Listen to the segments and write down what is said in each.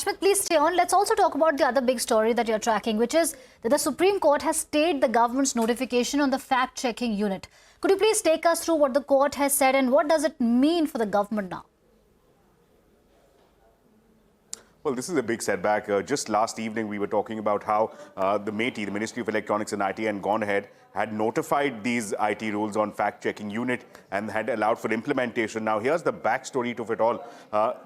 Ashmit, please stay on. Let's also talk about the other big story that you're tracking, which is that the Supreme Court has stayed the government's notification on the fact-checking unit. Could you please take us through what the court has said and what does it mean for the government now? Well, this is a big setback. Just last evening, we were talking about how the MeitY, the Ministry of Electronics and IT, and gone ahead, had notified these IT rules on fact-checking unit and had allowed for implementation. Now, here's the backstory to it all.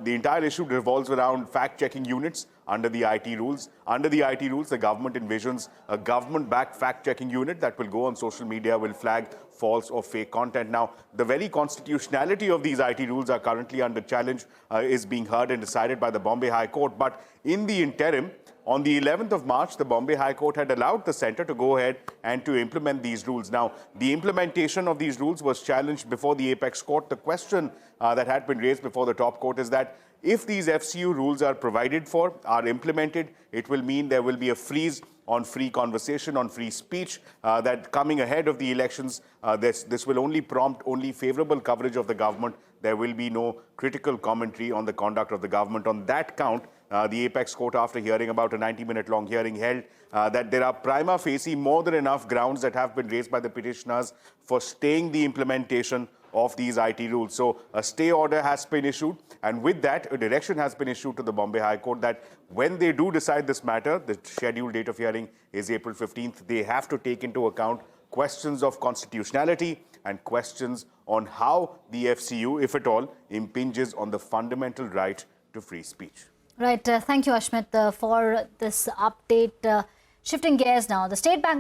The entire issue revolves around fact-checking units under the IT rules. Under the IT rules, the government envisions a government-backed fact-checking unit that will go on social media, will flag false or fake content. Now, the very constitutionality of these IT rules are currently under challenge, is being heard and decided by the Bombay High Court. But in the interim, on the 11th of March, the Bombay High Court had allowed the centre to go ahead and to implement these rules. Now, the implementation of these rules was challenged before the Apex Court. The question that had been raised before the top court is that if these FCU rules are provided for, are implemented, it will mean there will be a freeze on free conversation, on free speech, that coming ahead of the elections, this will only prompt only favourable coverage of the government. There will be no critical commentary on the conduct of the government. On that count, the Apex Court, after hearing about a 90-minute-long hearing, held that there are prima facie more than enough grounds that have been raised by the petitioners for staying the implementation of these IT rules. So a stay order has been issued, and with that, a direction has been issued to the Bombay High Court that when they do decide this matter, the scheduled date of hearing is April 15th, they have to take into account questions of constitutionality and questions on how the FCU, if at all, impinges on the fundamental right to free speech. Right. Thank you, Ashmit, for this update. Shifting gears now, the State Bank